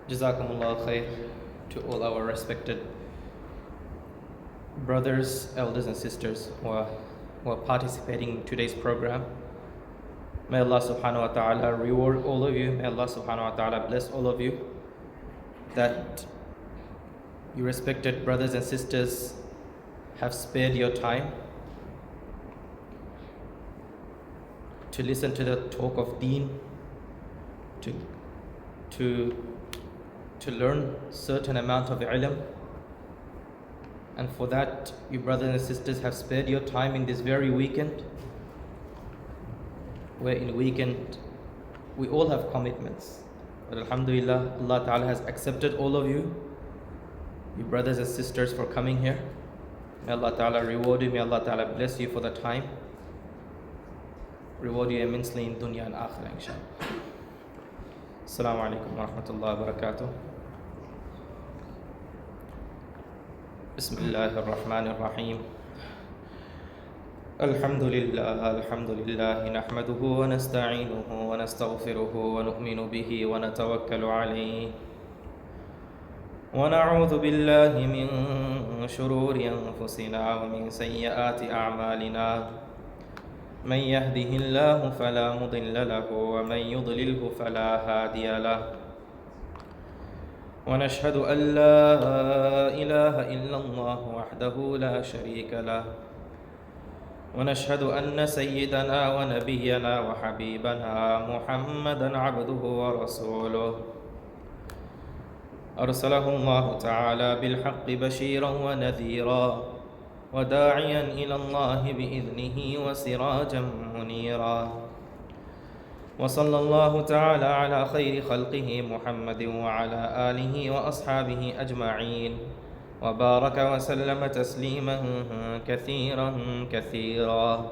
Jazakumullah khair to all our respected brothers, elders, and sisters who are participating in today's program. May Allah subhanahu wa ta'ala reward all of you. May Allah subhanahu wa ta'ala bless all of you. That you respected brothers and sisters have spared your time to listen to the talk of deen, to learn certain amount of ilm. And for that, you brothers and sisters have spared your time in this very weekend, where in weekend we all have commitments. But alhamdulillah, Allah Ta'ala has accepted all of you brothers and sisters, for coming here. May Allah Ta'ala reward you, may Allah Ta'ala bless you for the time, reward you immensely in dunya and akhirah, inshallah. Assalamu alaikum wa rahmatullahi wa barakatuh. Bismillahir Rahmanir Rahim. Alhamdulillah nahmaduhu wa nasta'inuhu wa nastaghfiruhu wa nu'minu bihi wa natawakkalu alayhi wa na'udhu billahi min shururi anfusina wa min sayyiati a'malina. Man yahdihillahu fala mudilla lahu wa man yudlilhu fala hadiya lahu. ونشهد أن لا إله إلا الله وحده لا شريك له ونشهد أن سيدنا ونبينا وحبيبنا محمدا عبده ورسوله أرسله الله تعالى بالحق بشيرا ونذيرا وداعيا إلى الله بإذنه وسراجا منيرا وصلى الله تعالى على خير خلقه محمد وعلى آله وأصحابه أجمعين وبارك وسلم تسليما كثيرا كثيرا.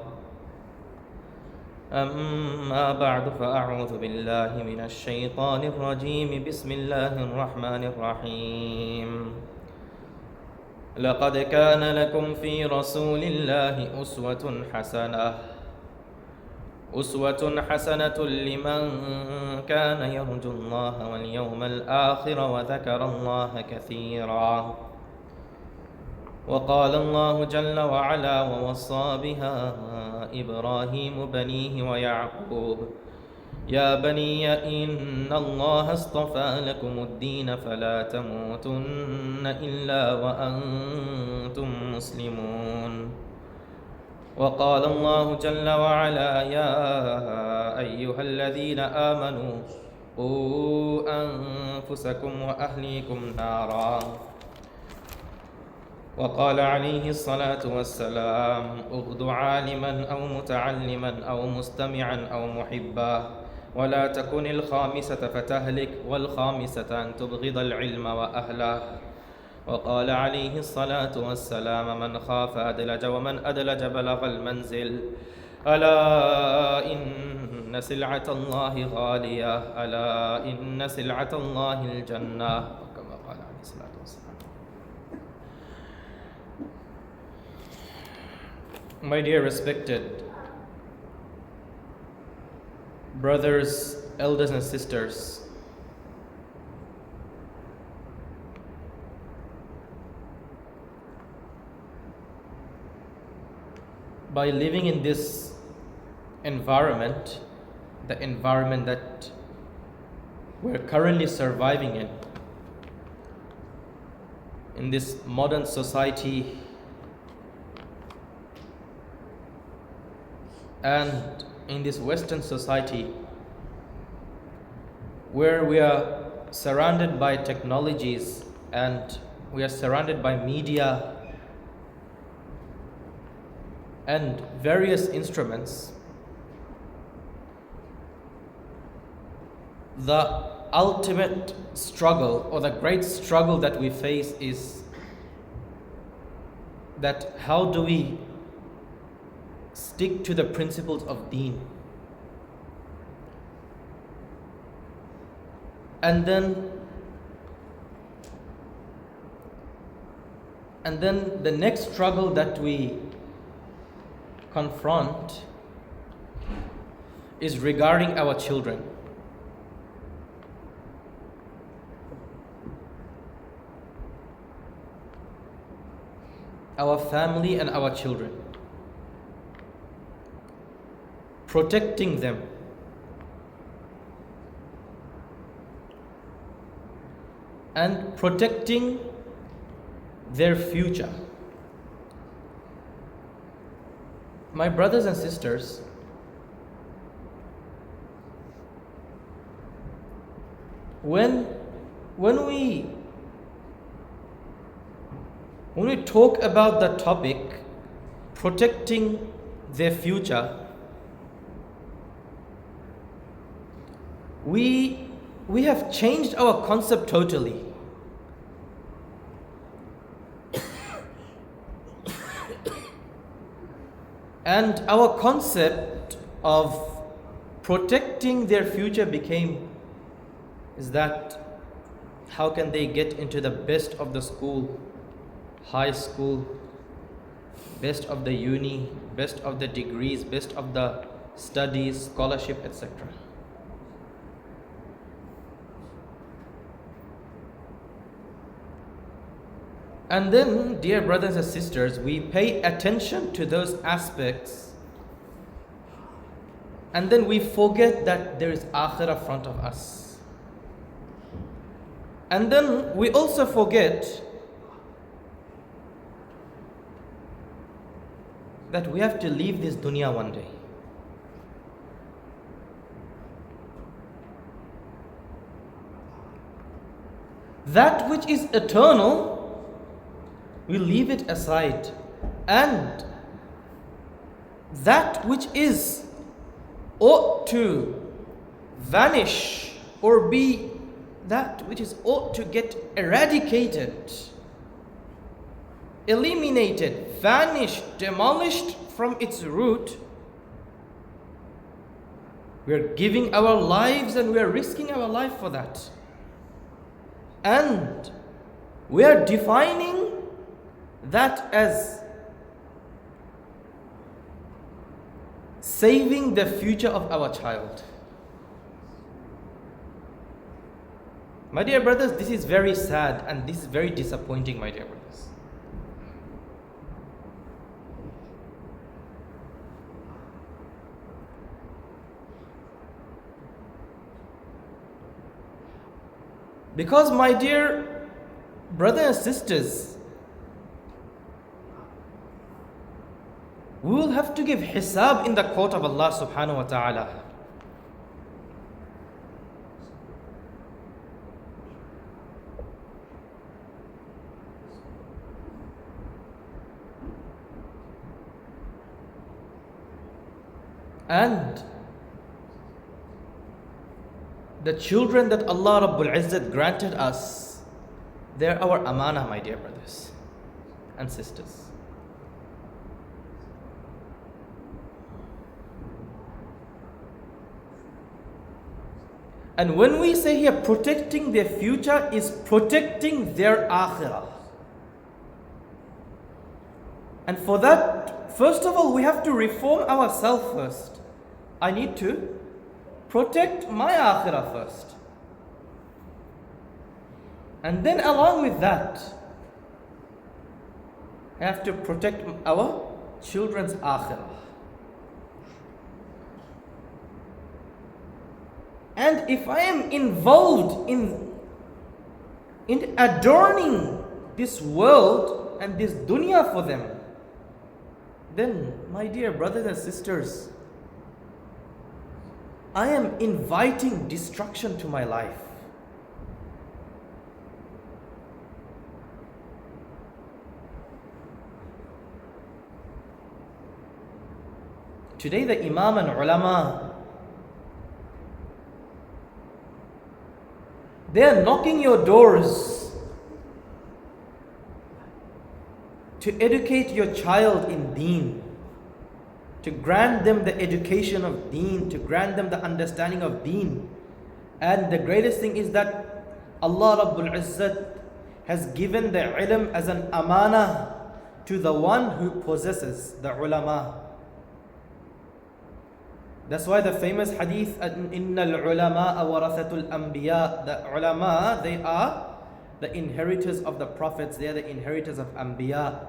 أما بعد فأعوذ بالله من الشيطان الرجيم. بسم الله الرحمن الرحيم. لقد كان لكم في رسول الله أسوة حسنة لمن كان يرجو الله واليوم الآخر وذكر الله كثيرا. وقال الله جل وعلا ووصى بها إبراهيم بنيه ويعقوب يا بني إن الله اصطفى لكم الدين فلا تموتن إلا وأنتم مسلمون. وقال الله جل وعلا يا أيها الذين آمنوا قوا أنفسكم وأهليكم نارا. وقال عليه الصلاة والسلام اغد عالما أو متعلما أو مستمعا أو محبا ولا تكن الخامسة فتهلك والخامسة أن تبغض العلم وأهله. وقال عليه الصلاة والسلام من خاف أدلج ومن أدلج بلغ المنزل. ألا إن سلعة الله غالية ألا إن سلعة الله الجنة كما قال عليه الصلاة والسلام. My dear respected brothers, elders and sisters, by living in this environment, the environment that we're currently surviving in this modern society, and in this Western society, where we are surrounded by technologies and we are surrounded by media and various instruments, the ultimate struggle or the great struggle that we face is that how do we stick to the principles of deen? And then the next struggle that we confront is regarding our children. our family and our children, protecting them, and protecting their future. My brothers and sisters, when we talk about the topic protecting their future, we have changed our concept totally. And our concept of protecting their future is that how can they get into the best of the school, high school, best of the uni, best of the degrees, best of the studies, scholarship, etc. And then, dear brothers and sisters, we pay attention to those aspects, and then we forget that there is akhirah in front of us. And then we also forget that we have to leave this dunya one day. That which is eternal, we leave it aside, and that which ought to vanish or be that which ought to get eradicated, eliminated, vanished, demolished from its root, we are giving our lives and we are risking our life for that. And we are defining that as saving the future of our child. My dear brothers, this is very sad and this is very disappointing, my dear brothers. Because, my dear brothers and sisters, we will have to give hisab in the court of Allah subhanahu wa ta'ala. And the children that Allah Rabbul Izzat granted us, they're our amana, my dear brothers and sisters. And when we say here protecting their future is protecting their akhirah. And for that, first of all, we have to reform ourselves first. I need to protect my akhirah first. And then along with that, I have to protect our children's akhirah. And if I am involved in adorning this world and this dunya for them, then, my dear brothers and sisters, I am inviting destruction to my life. Today the Imam and Ulama, they are knocking your doors to educate your child in deen, to grant them the education of deen, to grant them the understanding of deen. And the greatest thing is that Allah Rabbul Izzat has given the ilm as an amana to the one who possesses, the ulama. That's why the famous hadith, Innal ulama warathatul anbiya, the ulama, they are the inheritors of the prophets, they are the inheritors of anbiya.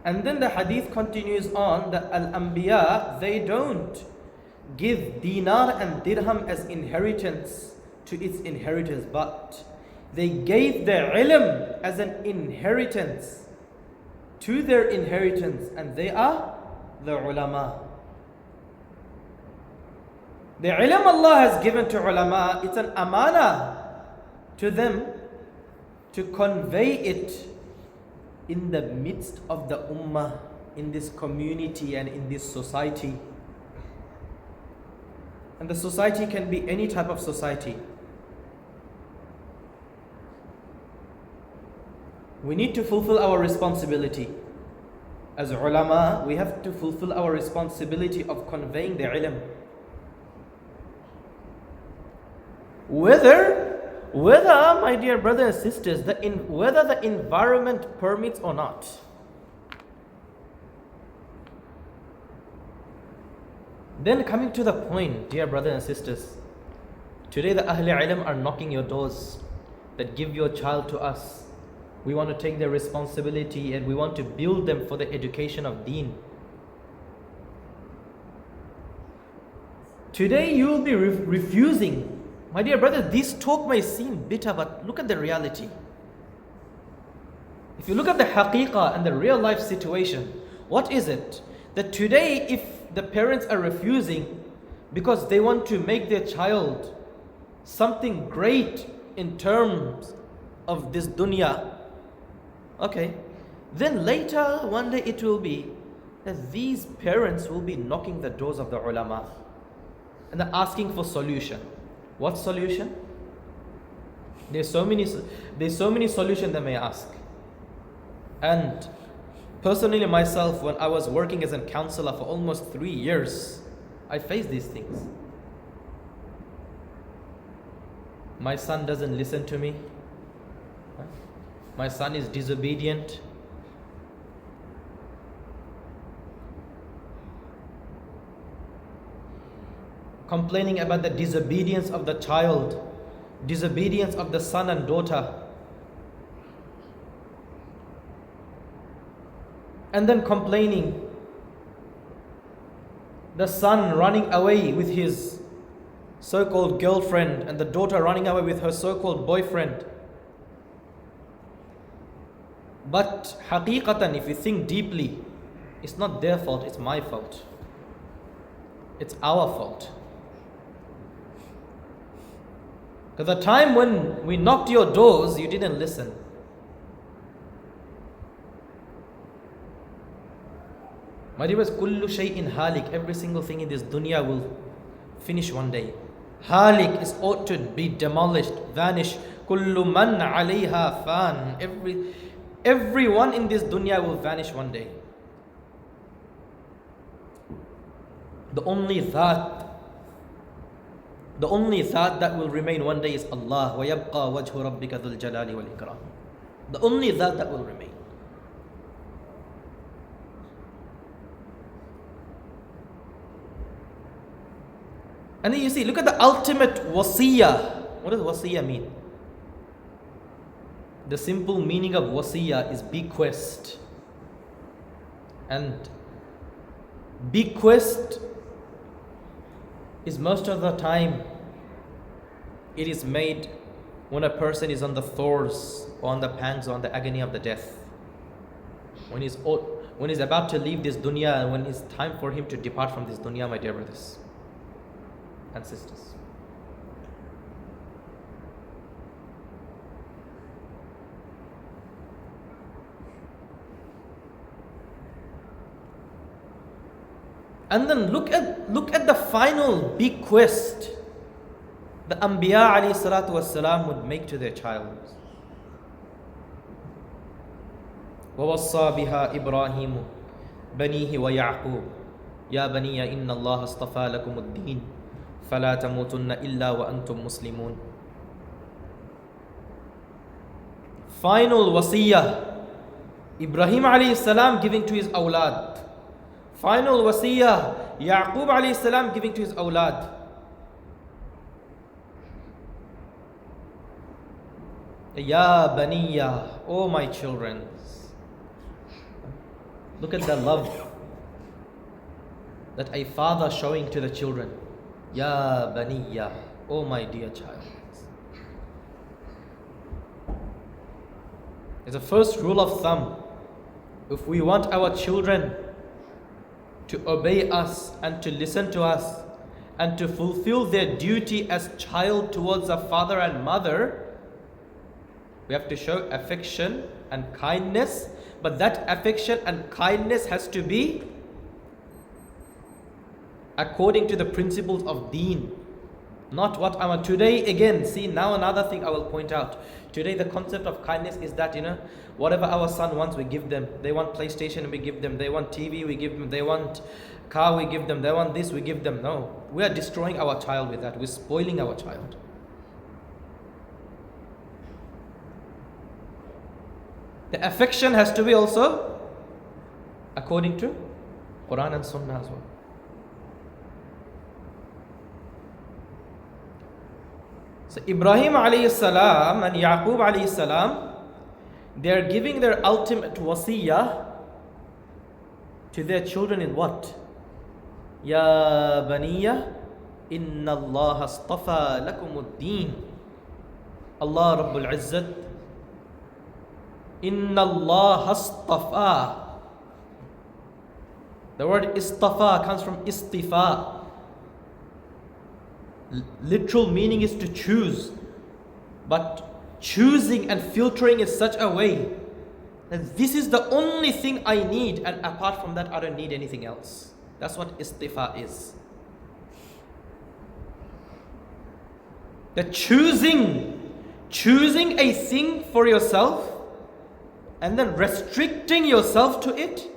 And then the hadith continues on that Al-Anbiya, they don't give dinar and dirham as inheritance to its inheritors, but they gave their ilm as an inheritance to their inheritance, and they are the ulama. The ilm Allah has given to ulama, it's an amana to them to convey it in the midst of the ummah, in this community and in this society. And the society can be any type of society. We need to fulfill our responsibility. As ulama, we have to fulfill our responsibility of conveying the ilm. Whether, my dear brothers and sisters, whether the environment permits or not. Then coming to the point, dear brothers and sisters, today the Ahl Ilm are knocking your doors that give your child to us. We want to take their responsibility and we want to build them for the education of deen. Today you will be refusing. My dear brothers, this talk may seem bitter, but look at the reality. If you look at the haqiqah and the real life situation, what is it? That today, if the parents are refusing because they want to make their child something great in terms of this dunya, okay, then later one day it will be that these parents will be knocking the doors of the ulama and they're asking for solution. What solution? There's so many solutions they may ask. And personally myself, when I was working as a counselor for almost 3 years, I faced these things. My son doesn't listen to me. My son is disobedient. Complaining about the disobedience of the child, disobedience of the son and daughter. And then complaining, the son running away with his so-called girlfriend and the daughter running away with her so-called boyfriend. But haqiqatan, if you think deeply, it's not their fault, it's my fault. It's our fault. Because the time when we knocked your doors, you didn't listen. My dear, kullu shay'in halik, every single thing in this dunya will finish one day. Halik is ought to be demolished, vanish. Kullu man alayha fan. Everyone in this dunya will vanish one day. The only That that will remain one day is Allah. وَيَبْقَى وَجْهُ رَبِّكَ ذُو الْجَلَالِ وَالْإِكْرَامِ. The only that will remain. And then you see, look at the ultimate wasiyah. What does wasiyah mean? The simple meaning of wasiyah is bequest. And bequest is most of the time it is made when a person is on the thorns or on the pangs or on the agony of the death. When he's about to leave this dunya and when it's time for him to depart from this dunya, my dear brothers and sisters. And then look at the final bequest the Anbiya alayhi salatu wassalam would make to their child. وَوَصَّى بِهَا إِبْرَاهِيمُ بَنِيهِ وَيَعْقُوبُ يَا بَنِيَّ إِنَّ اللَّهَ اصْطَفَى لَكُمُ الدِّينَ فَلَا تَمُوتُنَّ إِلَّا وَأَنْتُمْ مُسْلِمُونَ. Final wasiyah, Ibrahim alayhi salam giving to his awlad. Final wasiyah, Yaqub alayhi salam giving to his awlad. Ya baniya, oh my children. Look at the love that a father showing to the children. Ya baniya, oh my dear child. It's the first rule of thumb. If we want our children to obey us and to listen to us and to fulfill their duty as child towards a father and mother, we have to show affection and kindness. But that affection and kindness has to be according to the principles of deen. Not what I want. Today, again, see, now another thing I will point out. Today, the concept of kindness is that, whatever our son wants, we give them. They want PlayStation, we give them. They want TV, we give them. They want car, we give them. They want this, we give them. No, we are destroying our child with that. We're spoiling our child. The affection has to be also according to Quran and Sunnah as well. So Ibrahim alayhi salam and Yaqub alayhi salam, they are giving their ultimate wasiyah to their children in what? Ya baniya, inna Allah astafa lakumud-deen. Allah Rabbul Izzat, inna Allah astafa. The word istafa comes from istifa. Literal meaning is to choose, but choosing and filtering in such a way that this is the only thing I need, and apart from that I don't need anything else. That's what istifa is. The choosing a thing for yourself and then restricting yourself to it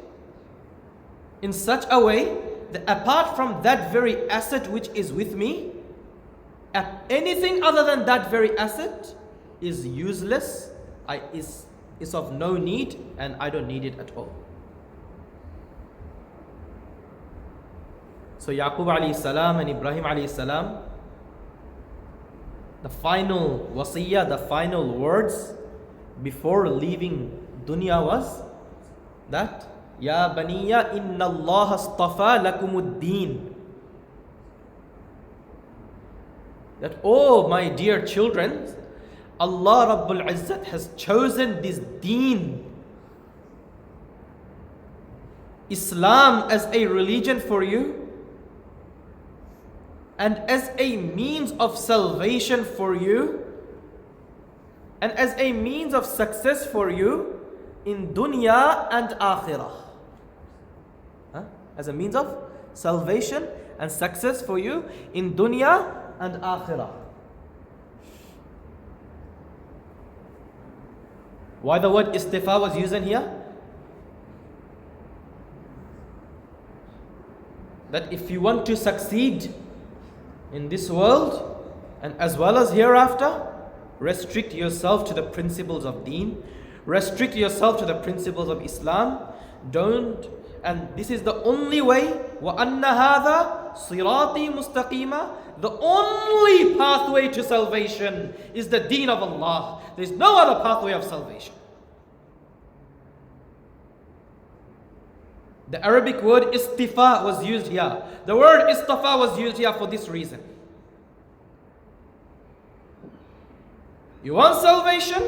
in such a way that apart from that very asset which is with me, anything other than that very asset is useless, is of no need, and I don't need it at all. So Yaqub alayhi salam and Ibrahim alayhi salam, the final wasiyah, the final words before leaving dunya was that Ya baniya inna Allah astafa lakumud-deen. That, oh my dear children, Allah Rabbul Izzat has chosen this deen, Islam, as a religion for you and as a means of salvation for you and as a means of success for you in dunya and akhirah. As a means of salvation and success for you in dunya and akhirah. Why the word istifa was used in here? That if you want to succeed in this world and as well as hereafter, restrict yourself to the principles of deen, restrict yourself to the principles of Islam. And this is the only way. وَأَنَّ هَذَا صِرَاطِي مُسْتَقِيمًا. The only pathway to salvation is the deen of Allah. There is no other pathway of salvation. The Arabic word istifa was used here. The word istifa was used here for this reason. You want salvation?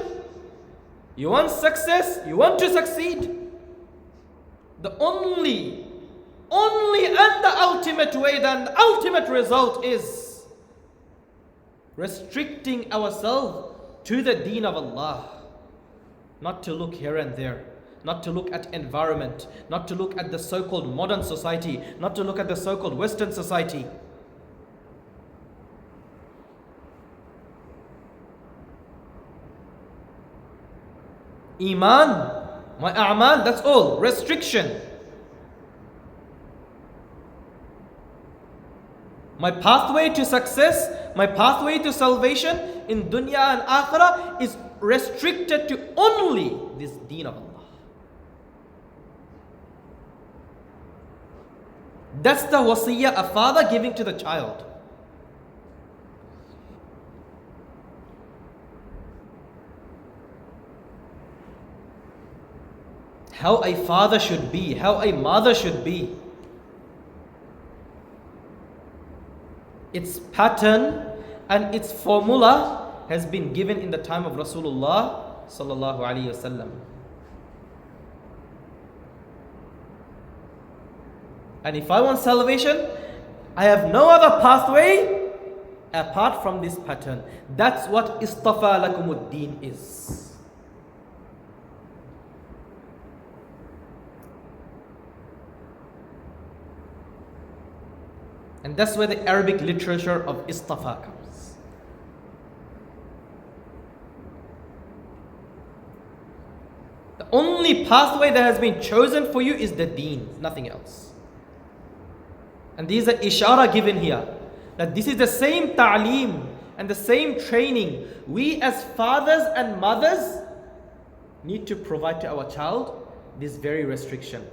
You want success? You want to succeed? The only and the ultimate way, the ultimate result is restricting ourselves to the deen of Allah. Not to look here and there, not to look at environment, not to look at the so-called modern society, not to look at the so-called Western society. Iman, my a'mal, that's all. Restriction. My pathway to success, my pathway to salvation in dunya and akhirah is restricted to only this deen of Allah. That's the wasiyah a father giving to the child. how a father should be, how a mother should be. Its pattern and its formula has been given in the time of Rasulullah sallallahu alaihi wasallam. And if I want salvation, I have no other pathway apart from this pattern. That's what istafa lakumuddin is. And that's where the Arabic literature of istafa comes. The only pathway that has been chosen for you is the deen, nothing else. And these are ishara given here, that this is the same ta'aleem and the same training we as fathers and mothers need to provide to our child, this very restriction.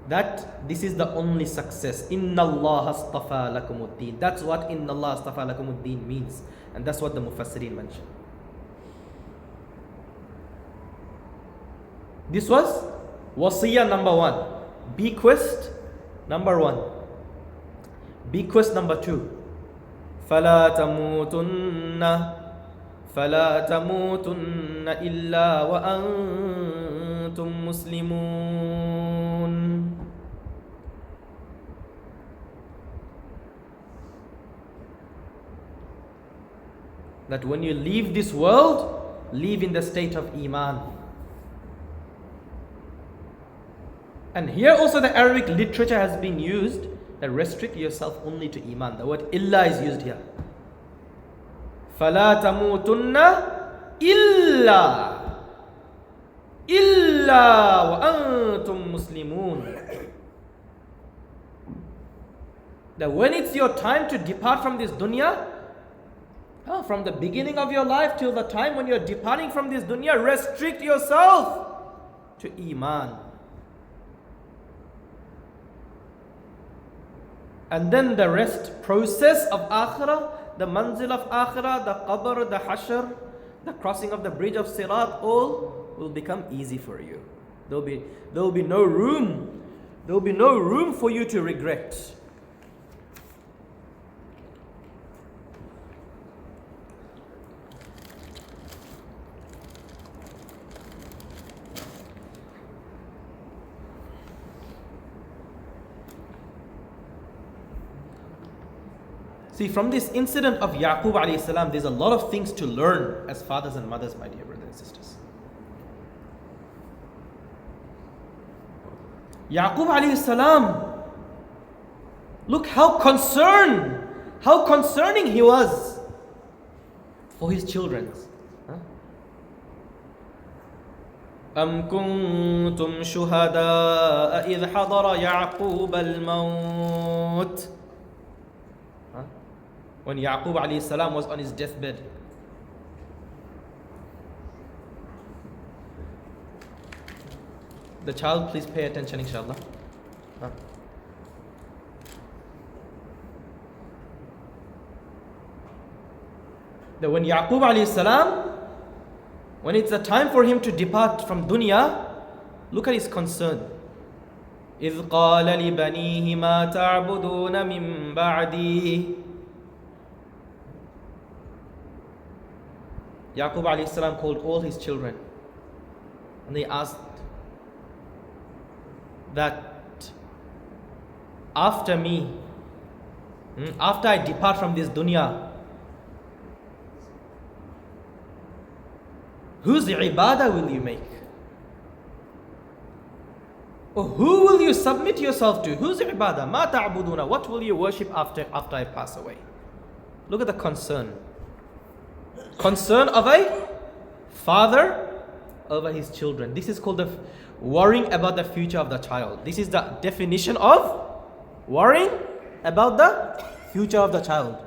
That this is the only success. Inna Allah astafa lakumuddin. That's what Inna Allah astafa lakumuddin means. And that's what the Mufassirin mentioned. This was wasiyah number 1. Bequest number 1. Bequest number 2. فَلَا تَمُوتُنَّ إِلَّا وَأَنْتُمْ مُسْلِمُونَ. That when you leave this world, live in the state of Iman. And here also the Arabic literature has been used that restrict yourself only to Iman. The word illa is used here. فَلَا تَمُوتُنَّ إِلَّا وَأَنْتُمْ مُسْلِمُونَ. That when it's your time to depart from this dunya, from the beginning of your life till the time when you're departing from this dunya, restrict yourself to Iman. And then the rest process of akhirah, the manzil of akhirah, the qabr, the hashr, the crossing of the bridge of sirat, all will become easy for you. There will be no room for you to regret. See, from this incident of Yaqub alayhi salam, there's a lot of things to learn as fathers and mothers, my dear brothers and sisters. Yaqub alayhi salam, look how concerning he was for his children. أَمْ كُنْتُمْ شُهَدَاءَ إِذْ حَضَرَ يَعْقُوبَ الْمَوْتِ. When Yaqub alayhi salam was on his deathbed. The child, please pay attention, inshallah. That when Yaqub alayhi salam, when it's the time for him to depart from dunya, look at his concern. إِذْ قَالَ لِبَنِيهِ مَا تَعْبُدُونَ مِن بَعْدِي. Yaqub alayhi salam called all his children and they asked that after me, after I depart from this dunya, whose ibadah will you make? Or who will you submit yourself to? Whose ibadah? Ma ta'buduna. What will you worship after I pass away? Look at the concern. Concern of a father over his children. This is called the worrying about the future of the child. This is the definition of worrying about the future of the child.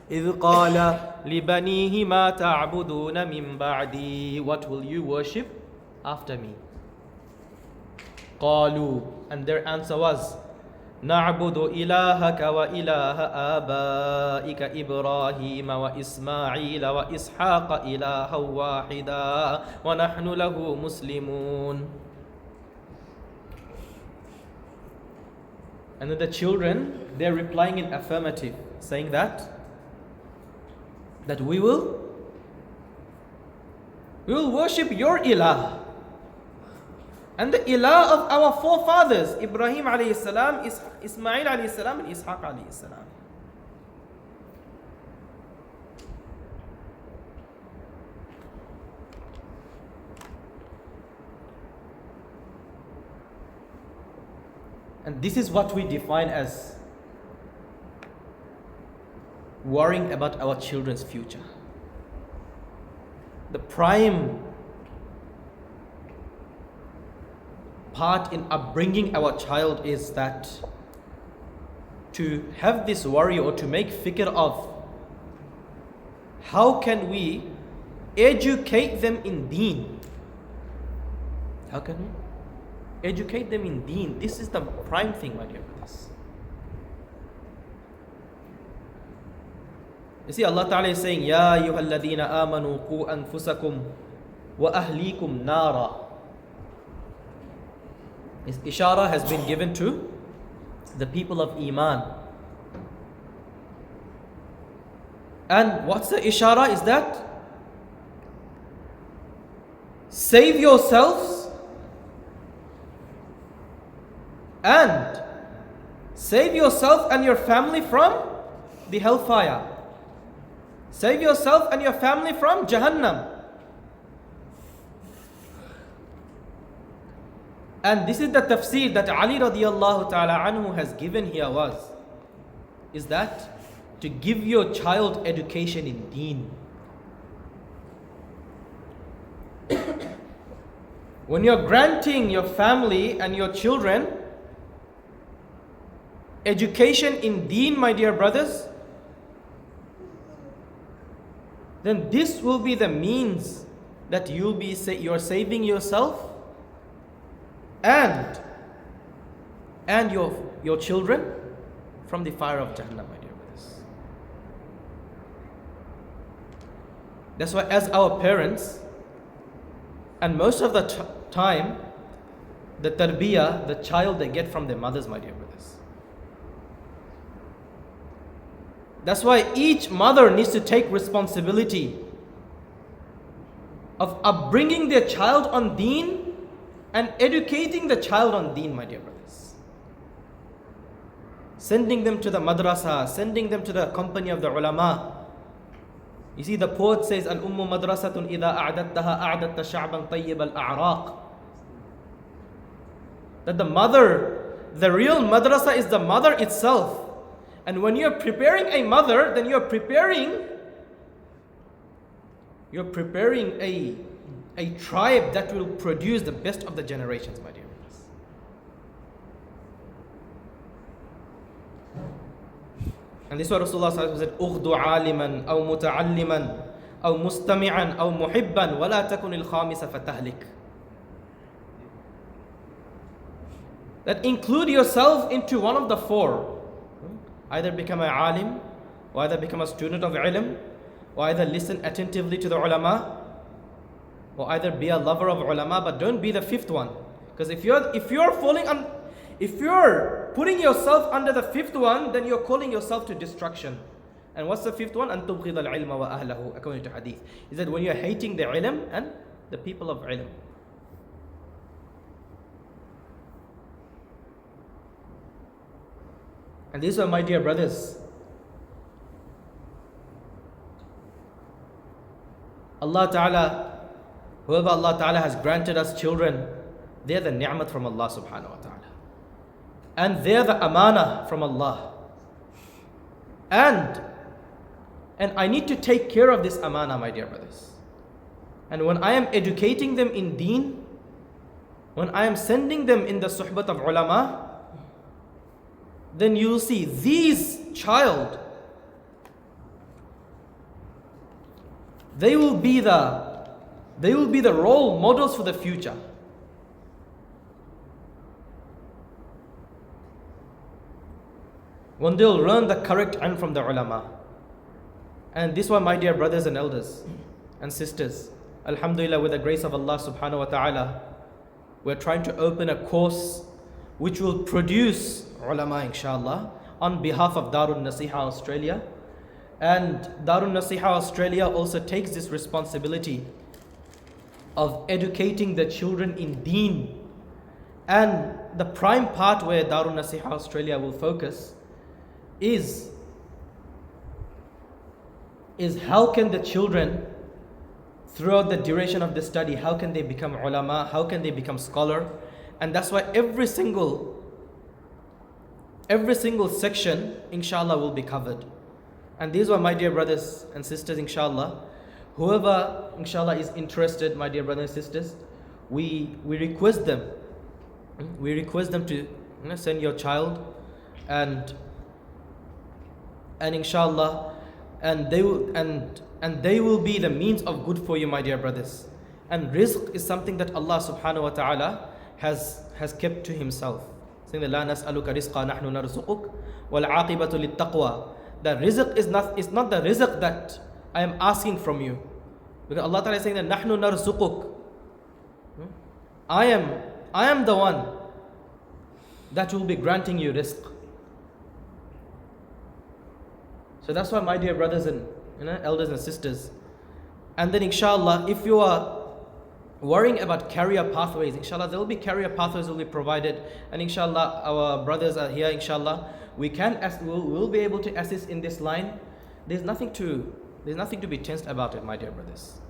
إِذْ قَالَ لِبَنِيهِ مَا تَعْبُدُونَ مِن بَعْدِي. What will you worship after me? قَالُوا. And their answer was, نعبد إلهك وإله آبائك إبراهيم وإسماعيل وإسحاق إلها واحدا ونحن له مسلمون. And then the children, they're replying in affirmative, saying that we will worship your ilah and the ilah of our forefathers, Ibrahim alayhi salam, Ismail alayhi salam, and Ishaq alayhi salam. And this is what we define as worrying about our children's future. The prime part in upbringing our child is that to have this worry or to make fikr of how can we educate them in deen. How can we educate them in deen? This is the prime thing, my dear brothers. You see, Allah Ta'ala is saying, Ya ayyuhalladhina amanu qu anfusakum wa ahlikum nara. This ishara has been given to the people of Iman. And what's the ishara is that? Save yourselves and save yourself and your family from the hellfire. Save yourself and your family from Jahannam. And this is the tafsir that Ali radiallahu ta'ala anhu has given here is that to give your child education in deen. When you're granting your family and your children education in deen, my dear brothers, then this will be the means that you're saving yourself and your children from the fire of Jahannam, my dear brothers. That's why as our parents, and most of the time, the tarbiyah, the child they get from their mothers, my dear brothers. That's why each mother needs to take responsibility of upbringing their child on deen and educating the child on deen, my dear brothers. Sending them to the madrasa, sending them to the company of the ulama. You see, the poet says, Al-ummu madrasatun idha a'adattaha a'adatta sha'ban tayyib al-a'raq. That the mother, the real madrasa is the mother itself. And when you're preparing a mother, then you're preparing a tribe that will produce the best of the generations, my dear brothers. And this is what Rasulullah said, Ughdu aliman, aw muta'alliman, aw mustami'an, aw muhibban, wa la takun al-khamisa fatahlik. That include yourself into one of the four. Either become a alim, or either become a student of ilm, or either listen attentively to the ulama, or either be a lover of ulama, but don't be the fifth one. Because if you're putting yourself under the fifth one, then you're calling yourself to destruction. And what's the fifth one? أن تبغض العلم وأهله, according to hadith. Is that when you're hating the ilm and the people of ilm. And these are, my dear brothers, Allah Ta'ala, whoever Allah Ta'ala has granted us children, they're the ni'mat from Allah Subhanahu wa Ta'ala. And they're the amana from Allah. And I need to take care of this amana, my dear brothers. And when I am educating them in deen, when I am sending them in the suhbat of ulama, then you will see these child, they will be the role models for the future. when they'll learn the correct ilm from the ulama. And this one, my dear brothers and elders and sisters, alhamdulillah, with the grace of Allah subhanahu wa ta'ala, we're trying to open a course which will produce ulama, inshallah, on behalf of Darul Nasiha Australia. And Darul Nasiha Australia also takes this responsibility of educating the children in deen. And the prime part where Darul Nasiha Australia will focus is how can the children, throughout the duration of the study, how can they become ulama, how can they become scholar. And that's why every single section, inshallah, will be covered. And these are my dear brothers and sisters, inshallah. Whoever, inshallah, is interested, my dear brothers and sisters, we request them. We request them to send your child, and inshallah, and they will be the means of good for you, my dear brothers. And rizq is something that Allah subhanahu wa ta'ala has kept to himself. Saying that la nas'aluka rizqa nahnu narzuquk wal aqibatu lit taqwa. The rizq is not the rizq that I am asking from you. Because Allah Ta'ala is saying that nahnu narzuquk. I am the one that will be granting you rizq. So that's why, my dear brothers and elders and sisters, and then inshallah, if you are worrying about career pathways, inshallah, there will be career pathways will be provided, and inshallah, our brothers are here, inshallah, we'll be able to assist in this line. There's nothing to be tensed about it, my dear brothers.